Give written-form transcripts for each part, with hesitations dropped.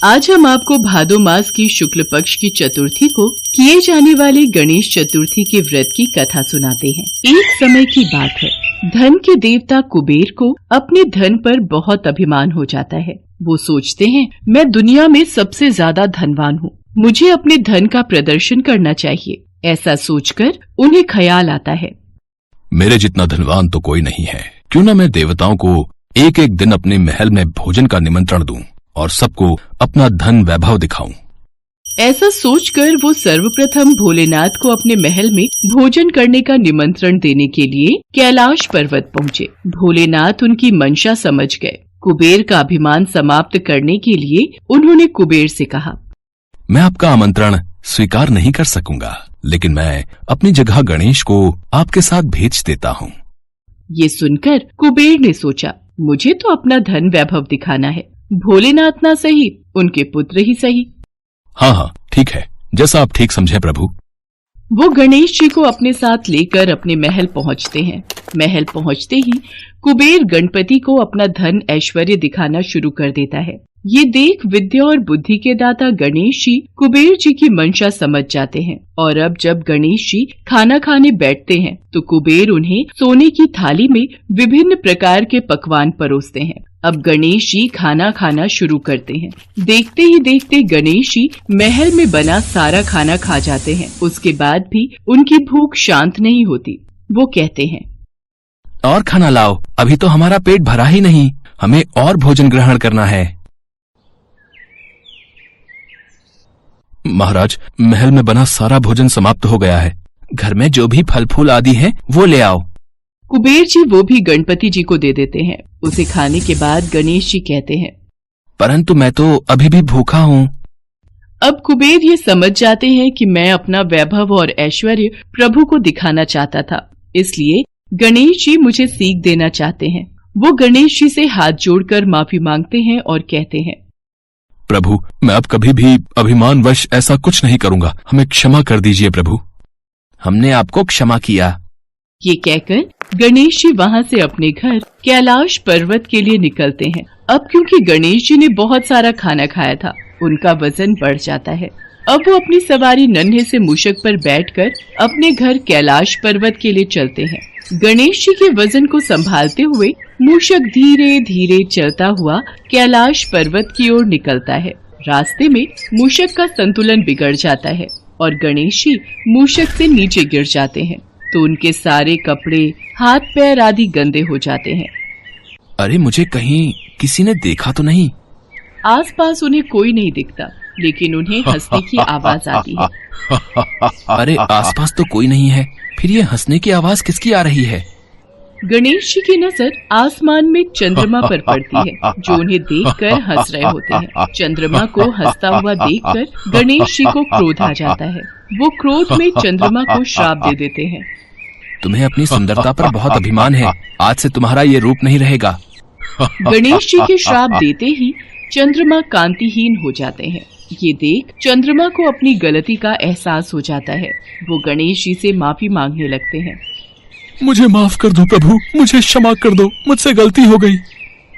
आज हम आपको भादो मास की शुक्ल पक्ष की चतुर्थी को किए जाने वाले गणेश चतुर्थी के व्रत की कथा सुनाते हैं। एक समय की बात है, धन के देवता कुबेर को अपने धन पर बहुत अभिमान हो जाता है। वो सोचते हैं, मैं दुनिया में सबसे ज्यादा धनवान हूँ, मुझे अपने धन का प्रदर्शन करना चाहिए। ऐसा सोचकर उन्हें ख्याल आता है, मेरे जितना धनवान तो कोई नहीं है, क्यों न मैं देवताओं को एक एक दिन अपने महल में भोजन का निमंत्रण दूं और सबको अपना धन वैभव दिखाऊं। ऐसा सोचकर वो सर्वप्रथम भोलेनाथ को अपने महल में भोजन करने का निमंत्रण देने के लिए कैलाश पर्वत पहुँचे। भोलेनाथ उनकी मंशा समझ गए। कुबेर का अभिमान समाप्त करने के लिए उन्होंने कुबेर से कहा, मैं आपका आमंत्रण स्वीकार नहीं कर सकूंगा, लेकिन मैं अपनी जगह गणेश को आपके साथ भेज देता हूँ। ये सुनकर कुबेर ने सोचा, मुझे तो अपना धन वैभव दिखाना है, भोलेनाथ ना सही, उनके पुत्र ही सही। हाँ, ठीक है, जैसा आप ठीक समझे प्रभु। वो गणेश जी को अपने साथ लेकर अपने महल पहुँचते हैं। महल पहुँचते ही कुबेर गणपति को अपना धन ऐश्वर्य दिखाना शुरू कर देता है। ये देख विद्या और बुद्धि के दाता गणेश जी कुबेर जी की मंशा समझ जाते हैं और अब जब गणेश जी खाना खाने बैठते हैं तो कुबेर उन्हें सोने की थाली में विभिन्न प्रकार के पकवान परोसते हैं। अब गणेश जी खाना खाना शुरू करते हैं। देखते ही देखते गणेश जी महल में बना सारा खाना खा जाते हैं। उसके बाद भी उनकी भूख शांत नहीं होती। वो कहते हैं, और खाना लाओ, अभी तो हमारा पेट भरा ही नहीं, हमें और भोजन ग्रहण करना है। महाराज, महल में बना सारा भोजन समाप्त हो गया है, घर में जो भी फल फूल आदि हैं वो ले आओ। कुबेर जी वो भी गणपति जी को दे देते हैं। उसे खाने के बाद गणेश जी कहते हैं, परंतु मैं तो अभी भी भूखा हूँ। अब कुबेर ये समझ जाते हैं कि मैं अपना वैभव और ऐश्वर्य प्रभु को दिखाना चाहता था, इसलिए गणेश जी मुझे सीख देना चाहते हैं। वो गणेश जी से हाथ जोड़कर माफी मांगते हैं और कहते हैं, प्रभु, मैं अब कभी भी अभिमानवश ऐसा कुछ नहीं करूंगा, हमें क्षमा कर दीजिए प्रभु। हमने आपको क्षमा किया। ये कहकर गणेश जी वहाँ से अपने घर कैलाश पर्वत के लिए निकलते हैं। अब क्योंकि गणेश जी ने बहुत सारा खाना खाया था, उनका वजन बढ़ जाता है। अब वो अपनी सवारी नन्हे से मूषक पर बैठकर अपने घर कैलाश पर्वत के लिए चलते हैं। गणेश जी के वजन को संभालते हुए मूषक धीरे धीरे चलता हुआ कैलाश पर्वत की ओर निकलता है। रास्ते में मूषक का संतुलन बिगड़ जाता है और गणेश जी मूषक से नीचे गिर जाते हैं तो उनके सारे कपड़े, हाथ पैर आदि गंदे हो जाते हैं। अरे, मुझे कहीं किसी ने देखा तो नहीं? आसपास उन्हें कोई नहीं दिखता, लेकिन उन्हें हंसने की आवाज आती है। अरे, आसपास तो कोई नहीं है, फिर ये हंसने की आवाज किसकी आ रही है? गणेश जी की नजर आसमान में चंद्रमा पर पड़ती है, जो उन्हें देखकर हंस रहे होते हैं। चंद्रमा को हंसता हुआ देखकर गणेश जी को क्रोध आ जाता है। वो क्रोध में चंद्रमा को श्राप दे देते हैं। तुम्हें अपनी सुंदरता पर बहुत अभिमान है, आज से तुम्हारा ये रूप नहीं रहेगा। गणेश जी के श्राप देते ही चंद्रमा कांतिहीन हो जाते हैं। ये देख चंद्रमा को अपनी गलती का एहसास हो जाता है। वो गणेश जी से माफी मांगने लगते हैं। मुझे माफ कर दो प्रभु, मुझे क्षमा कर दो, मुझसे गलती हो गई।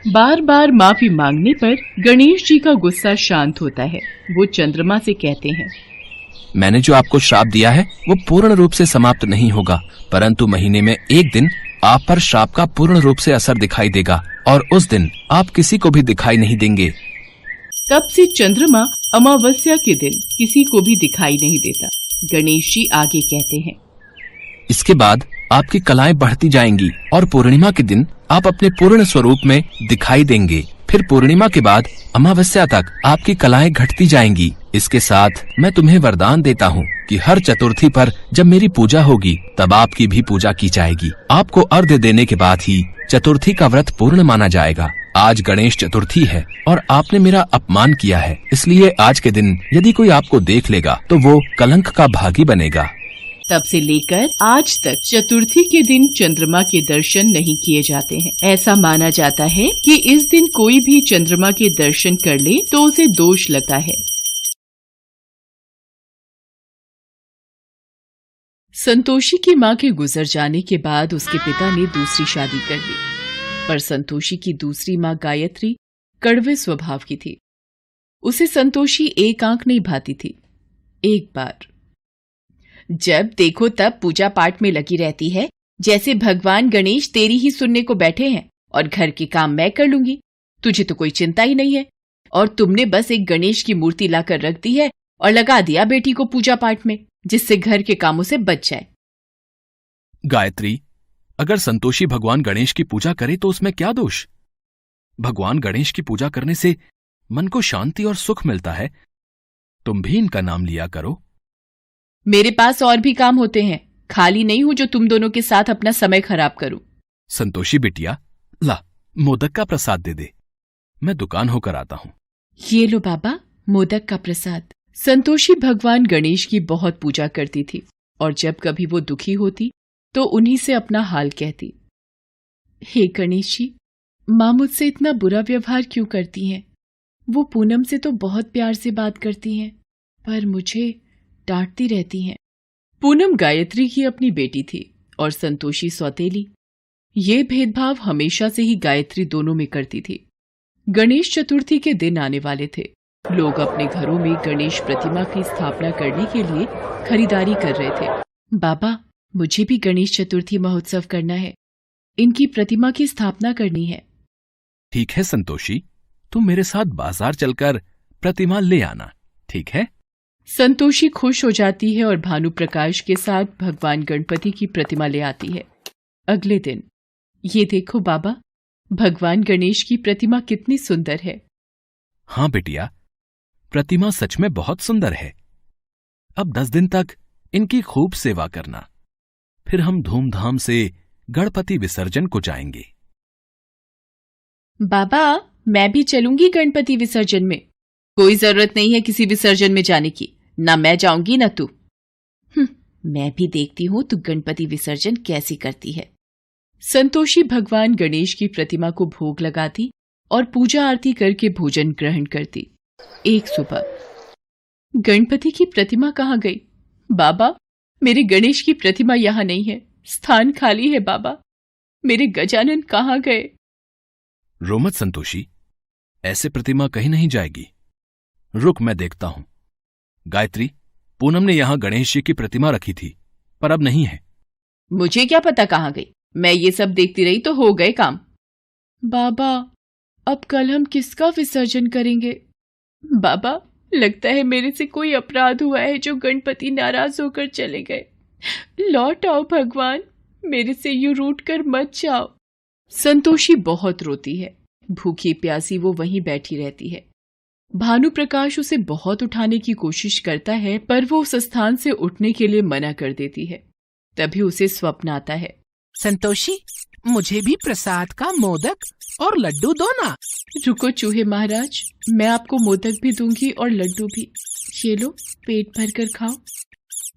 बार बार माफी मांगने पर गणेश जी का गुस्सा शांत होता है। वो चंद्रमा से कहते हैं, मैंने जो आपको श्राप दिया है वो पूर्ण रूप से समाप्त नहीं होगा, परंतु महीने में एक दिन आप पर श्राप का पूर्ण रूप से असर दिखाई देगा और उस दिन आप किसी को भी दिखाई नहीं देंगे। तब से चंद्रमा अमावस्या के दिन किसी को भी दिखाई नहीं देता। गणेश जी आगे कहते हैं, इसके बाद आपकी कलाएं बढ़ती जाएंगी और पूर्णिमा के दिन आप अपने पूर्ण स्वरूप में दिखाई देंगे। फिर पूर्णिमा के बाद अमावस्या तक आपकी कलाएं घटती जाएंगी। इसके साथ मैं तुम्हें वरदान देता हूँ कि हर चतुर्थी पर जब मेरी पूजा होगी तब आपकी भी पूजा की जाएगी। आपको अर्घ्य देने के बाद ही चतुर्थी का व्रत पूर्ण माना जाएगा। आज गणेश चतुर्थी है और आपने मेरा अपमान किया है, इसलिए आज के दिन यदि कोई आपको देख लेगा तो वो कलंक का भागी बनेगा। तब से लेकर आज तक चतुर्थी के दिन चंद्रमा के दर्शन नहीं किए जाते हैं। ऐसा माना जाता है कि इस दिन कोई भी चंद्रमा के दर्शन कर ले तो उसे दोष लगता है। संतोषी की मां के गुजर जाने के बाद उसके पिता ने दूसरी शादी कर ली, पर संतोषी की दूसरी मां गायत्री कड़वे स्वभाव की थी। उसे संतोषी एक आंख नहीं भाती थी। एक बार जब देखो तब पूजा पाठ में लगी रहती है, जैसे भगवान गणेश तेरी ही सुनने को बैठे हैं और घर के काम मैं कर लूंगी। तुझे तो कोई चिंता ही नहीं है और तुमने बस एक गणेश की मूर्ति लाकर रख दी है और लगा दिया बेटी को पूजा पाठ में, जिससे घर के कामों से बच जाए। गायत्री, अगर संतोषी भगवान गणेश की पूजा करे तो उसमें क्या दोष? भगवान गणेश की पूजा करने से मन को शांति और सुख मिलता है। तुम भी इनका नाम लिया करो। मेरे पास और भी काम होते हैं, खाली नहीं हूं जो तुम दोनों के साथ अपना समय खराब करूं। संतोषी बिटिया, ला मोदक का प्रसाद दे दे, मैं दुकान होकर आता हूं। ये लो बाबा, मोदक का प्रसाद। संतोषी भगवान गणेश की बहुत पूजा करती थी और जब कभी वो दुखी होती तो उन्हीं से अपना हाल कहती। हे गणेश जी, माँ मुझसे इतना बुरा व्यवहार क्यों करती हैं? वो पूनम से तो बहुत प्यार से बात करती हैं, पर मुझे डांटती रहती हैं। पूनम गायत्री की अपनी बेटी थी और संतोषी सौतेली। ये भेदभाव हमेशा से ही गायत्री दोनों में करती थी। गणेश चतुर्थी के दिन आने वाले थे। लोग अपने घरों में गणेश प्रतिमा की स्थापना करने के लिए खरीदारी कर रहे थे। बाबा, मुझे भी गणेश चतुर्थी महोत्सव करना है, इनकी प्रतिमा की स्थापना करनी है। ठीक है संतोषी, तुम मेरे साथ बाजार चलकर प्रतिमा ले आना, ठीक है? संतोषी खुश हो जाती है और भानु प्रकाश के साथ भगवान गणपति की प्रतिमा ले आती है। अगले दिन, ये देखो बाबा, भगवान गणेश की प्रतिमा कितनी सुंदर है। हाँ बेटिया, प्रतिमा सच में बहुत सुंदर है। अब 10 दिन तक इनकी खूब सेवा करना, फिर हम धूमधाम से गणपति विसर्जन को जाएंगे। बाबा, मैं भी चलूंगी गणपति विसर्जन में। कोई जरूरत नहीं है किसी विसर्जन में जाने की, ना मैं जाऊंगी ना तू। मैं भी देखती हूं तू गणपति विसर्जन कैसी करती है। संतोषी भगवान गणेश की प्रतिमा को भोग लगाती और पूजा आरती करके भोजन ग्रहण करती। एक सुबह, गणपति की प्रतिमा कहाँ गई? बाबा, मेरे गणेश की प्रतिमा यहाँ नहीं है, स्थान खाली है। बाबा, मेरे गजानन कहाँ गए? रो मत संतोषी, ऐसे प्रतिमा कहीं नहीं जाएगी। रुक, मैं देखता हूं। गायत्री, पूनम ने यहां गणेश जी की प्रतिमा रखी थी, पर अब नहीं है। मुझे क्या पता कहाँ गई, मैं ये सब देखती रही तो हो गए काम। बाबा, अब कल हम किसका विसर्जन करेंगे? बाबा, लगता है मेरे से कोई अपराध हुआ है जो गणपति नाराज होकर चले गए। लौट आओ भगवान, मेरे से यूं रूठ कर मत जाओ। संतोषी बहुत रोती है। भूखी प्यासी वो वहीं बैठी रहती है। भानु प्रकाश उसे बहुत उठाने की कोशिश करता है, पर वो उस स्थान से उठने के लिए मना कर देती है। तभी उसे स्वप्न आता है। संतोषी, मुझे भी प्रसाद का मोदक और लड्डू दो ना। रुको चूहे महाराज, मैं आपको मोदक भी दूंगी और लड्डू भी। ये लो, पेट भर कर खाओ।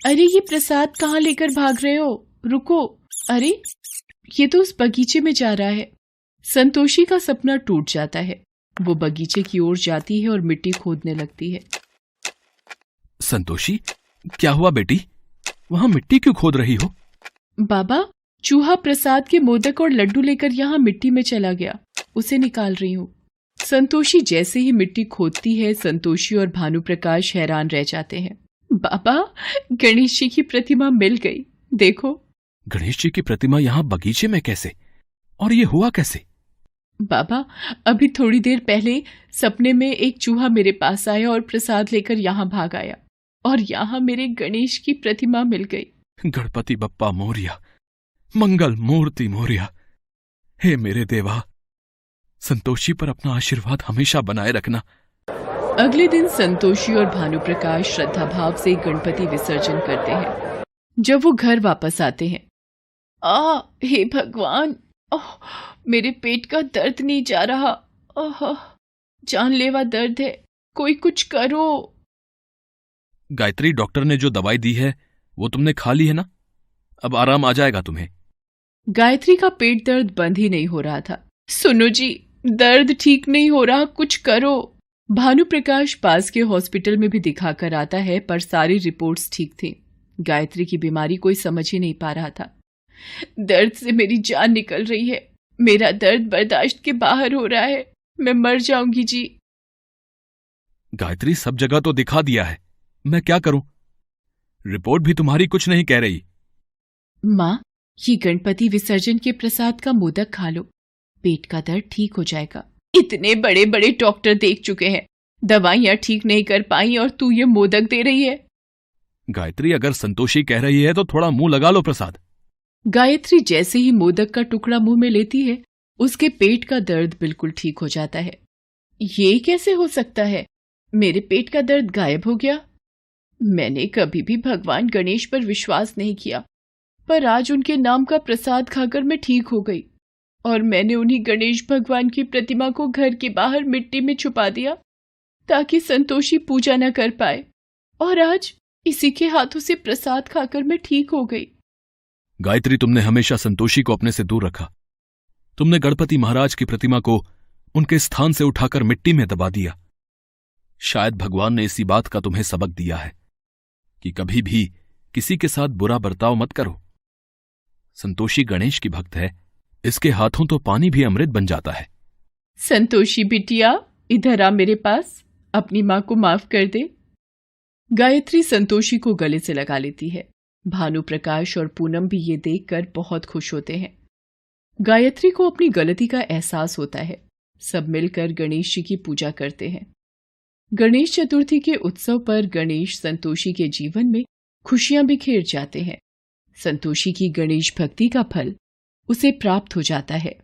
अरे, ये प्रसाद कहाँ लेकर भाग रहे हो? रुको। अरे, ये तो उस बगीचे में जा रहा है। संतोषी का सपना टूट जाता है। वो बगीचे की ओर जाती है और मिट्टी खोदने लगती है। संतोषी, क्या हुआ बेटी? वहां मिट्टी क्यों खोद रही हो? बाबा, चूहा प्रसाद के मोदक और लड्डू लेकर यहाँ मिट्टी में चला गया, उसे निकाल रही हूँ। संतोषी जैसे ही मिट्टी खोदती है, संतोषी और भानु प्रकाश हैरान रह जाते हैं। बाबा, गणेश जी की प्रतिमा मिल गई, देखो। गणेश जी की प्रतिमा यहाँ बगीचे में कैसे? और ये हुआ कैसे? बाबा, अभी थोड़ी देर पहले सपने में एक चूहा मेरे पास आया और प्रसाद लेकर यहाँ भाग आया और यहाँ मेरे गणेश की प्रतिमा मिल गई। गणपति बप्पा मोरिया, मंगल मूर्ति मोरिया। हे मेरे देवा, संतोषी पर अपना आशीर्वाद हमेशा बनाए रखना। अगले दिन संतोषी और भानु प्रकाश श्रद्धा भाव से गणपति विसर्जन करते हैं। जब वो घर वापस आते हैं, हे भगवान, मेरे पेट का दर्द नहीं जा रहा। जानलेवा दर्द है, कोई कुछ करो। गायत्री, डॉक्टर ने जो दवाई दी है वो तुमने खा ली है ना? अब आराम आ जाएगा तुम्हें। गायत्री का पेट दर्द बंद ही नहीं हो रहा था। सुनो जी, दर्द ठीक नहीं हो रहा, कुछ करो। भानु प्रकाश पास के हॉस्पिटल में भी दिखा कर आता है, पर सारी रिपोर्ट्स ठीक थी। गायत्री की बीमारी कोई समझ ही नहीं पा रहा था। दर्द से मेरी जान निकल रही है, मेरा दर्द बर्दाश्त के बाहर हो रहा है, मैं मर जाऊंगी जी। गायत्री, सब जगह तो दिखा दिया है, मैं क्या करूं? रिपोर्ट भी तुम्हारी कुछ नहीं कह रही। माँ, ये गणपति विसर्जन के प्रसाद का मोदक खा लो, पेट का दर्द ठीक हो जाएगा। इतने बड़े बड़े डॉक्टर देख चुके हैं, दवाइयां ठीक नहीं कर पाई और तू ये मोदक दे रही है। गायत्री, अगर संतोषी कह रही है तो थोड़ा मुंह लगा लो प्रसाद। गायत्री जैसे ही मोदक का टुकड़ा मुंह में लेती है, उसके पेट का दर्द बिल्कुल ठीक हो जाता है। ये कैसे हो सकता है? मेरे पेट का दर्द गायब हो गया। मैंने कभी भी भगवान गणेश पर विश्वास नहीं किया, पर आज उनके नाम का प्रसाद खाकर मैं ठीक हो गई और मैंने उन्हीं गणेश भगवान की प्रतिमा को घर के बाहर मिट्टी में छुपा दिया ताकि संतोषी पूजा न कर पाए, और आज इसी के हाथों से प्रसाद खाकर मैं ठीक हो गई। गायत्री, तुमने हमेशा संतोषी को अपने से दूर रखा। तुमने गणपति महाराज की प्रतिमा को उनके स्थान से उठाकर मिट्टी में दबा दिया। शायद भगवान ने इसी बात का तुम्हें सबक दिया है कि कभी भी किसी के साथ बुरा बर्ताव मत करो। संतोषी गणेश की भक्त है, इसके हाथों तो पानी भी अमृत बन जाता है। संतोषी बिटिया, इधर आ मेरे पास, अपनी माँ को माफ कर दे। गायत्री संतोषी को गले से लगा लेती है। भानु प्रकाश और पूनम भी ये देखकर बहुत खुश होते हैं। गायत्री को अपनी गलती का एहसास होता है। सब मिलकर गणेश जी की पूजा करते हैं। गणेश चतुर्थी के उत्सव पर गणेश संतोषी के जीवन में खुशियां बिखेर जाते हैं। संतोषी की गणेश भक्ति का फल उसे प्राप्त हो जाता है।